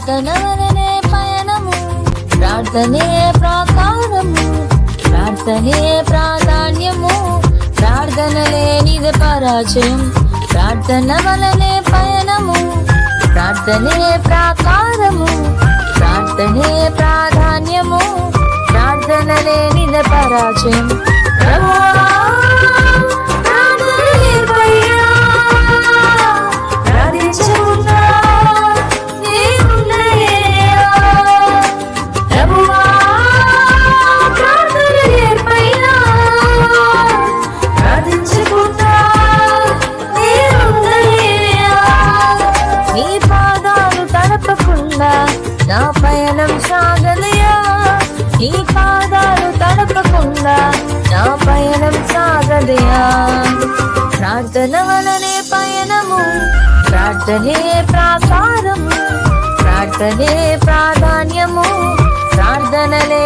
ప్రార్థన వలనే పయనము, ప్రార్థనే ప్రాకారము, ప్రార్థనే ప్రాధాన్యము, ప్రార్థన లేనిదే పరాజయం. ప్రార్థన వలనే పయనము, ప్రార్థనే ప్రాకారము, ప్రార్థనే ప్రాధాన్యము, ప్రార్థన లేనిదే పరాజయం. నా పయనం సాగదయా, నీ పాదాలు తడపకుండా నా పయనం సాగదయా. ప్రార్థన వలనే పయనము, ప్రార్థనే ప్రాకారము, ప్రార్థనే ప్రాధాన్యము, ప్రార్థనలే